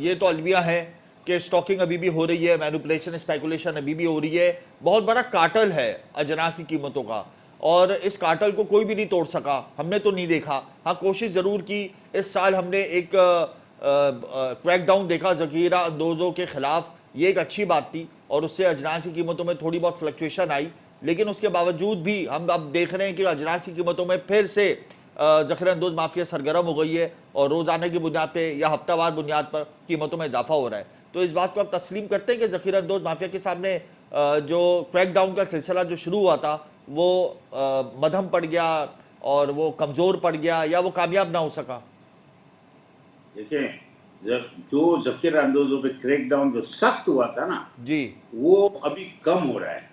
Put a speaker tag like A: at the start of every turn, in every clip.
A: ये तो अलविया है कि स्टॉकिंग अभी भी हो रही है, मैनिपुलेशन स्पेकुलेशन अभी भी हो रही है। बहुत बड़ा कार्टल है अजनास की कीमतों का, और इस कार्टल को कोई भी नहीं तोड़ सका, हमने तो नहीं देखा। हाँ, कोशिश ज़रूर की। इस साल हमने एक क्रैकडाउन देखा ज़खीरा अंदोज़ों के ख़िलाफ़, ये एक अच्छी बात थी, और उससे अजनास की कीमतों में थोड़ी बहुत फ्लक्चुएशन आई। लेकिन उसके बावजूद भी हम अब देख रहे हैं कि अजनास की कीमतों में फिर से ज़ख़ीरा अंदोज़ माफिया सरगर्म हो गई है, और रोज़ाना की बुनियाद पे या हफ्तावार बुनियाद पर कीमतों में इजाफा हो रहा है। तो इस बात को आप तस्लीम करते हैं कि ज़ख़ीरा अंदोज़ माफिया के सामने जो क्रैकडाउन का सिलसिला जो शुरू हुआ था वो मध्यम पड़ गया और वो कमज़ोर पड़ गया, या वो कामयाब ना हो सका?
B: देखिए, जब जो ज़ख़ीरा अंदोज़ों पे क्रैकडाउन जो सख्त हुआ था ना,
A: जी,
B: वो अभी कम हो रहा है।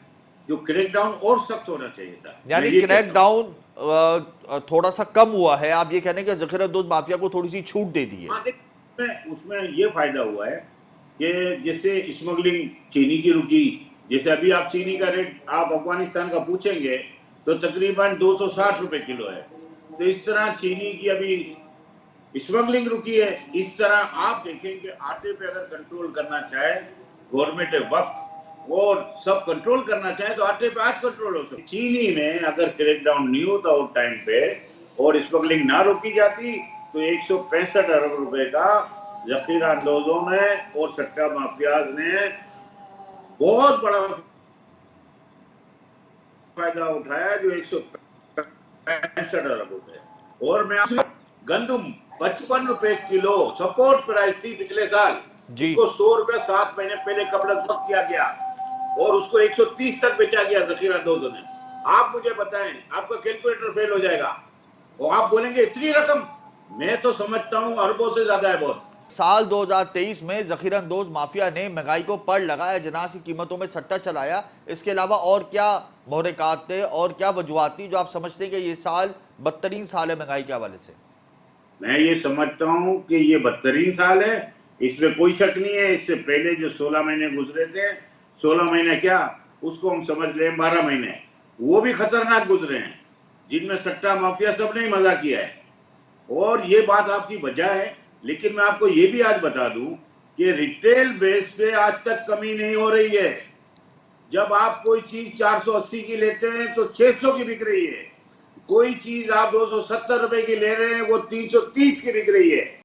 B: जो क्रैकडाउन और सख्त होना चाहिए था, मैं
A: यानी
B: ये कहता हूँ।
A: क्रैकडाउन थोड़ा सा कम हुआ है, आप ये कहने के ज़ख़ीरा अंदोज़ माफिया को थोड़ी सी छूट दे दी है।
B: हाँ, देखिए उसमें ये फायदा हुआ है कि जैसे स्मगलिंग चीनी की रुकी। जैसे अभी आप चीनी का रेट आप अफगानिस्तान का पूछेंगे तो तकरीबन 260 रुपए किलो है। तो इस तरह चीनी की अभी स्मगलिंग रुकी है। इस तरह आप देखेंगे आटे पे अगर कंट्रोल करना चाहे गवर्नमेंट वक्त और सब कंट्रोल करना चाहे तो आटे पे आज कंट्रोल हो सकता। चीनी में अगर क्रैकडाउन नहीं होता उस टाइम पे और स्मगलिंग ना रोकी जाती तो 165 अरब रुपए का ज़ख़ीरा अंदोज़ों ने और सट्टा माफियाज ने बहुत बड़ा फायदा उठाया, जो 165 अरब रुपए। और मैं गंदम 55 रुपए किलो सपोर्ट प्राइस थी पिछले साल,
A: जी,
B: उसको 100 रुपए 7 महीने पहले कबल वक्त किया गया और उसको 130 तक बेचा गया ज़ख़ीरा अंदोज़ों ने। आप मुझे बताएं, आपका कैलकुलेटर फेल हो जाएगा और आप बोलेंगे इतनी रकम। मैं तो समझता हूं अरबों से ज्यादा है बहुत।
A: साल 2023 में ज़ख़ीरा अंदोज़ माफिया ने महंगाई को पड़ लगाया, अजनास की कीमतों में सट्टा चलाया। इसके अलावा और क्या महरक़ात थे और क्या वजूहात थी जो आप समझते हैं कि ये साल बदतरीन साल है महंगाई के हवाले से?
B: मैं ये समझता हूं कि ये बदतरीन साल है, इसमें कोई शक नहीं है। इससे पहले जो 16 महीने गुजरे थे, 16 महीने क्या, उसको हम समझ लें 12 महीने, वो भी खतरनाक गुजरे हैं, जिनमें सट्टा माफिया सब ने मजा किया है। और ये बात आपकी वजह है। लेकिन मैं आपको ये भी आज बता दूं कि रिटेल बेस पे आज तक कमी नहीं हो रही है। जब आप कोई चीज 480 की लेते हैं तो 600 की बिक रही है। कोई चीज आप 270 रुपए की ले रहे हैं वो 330 की बिक रही है।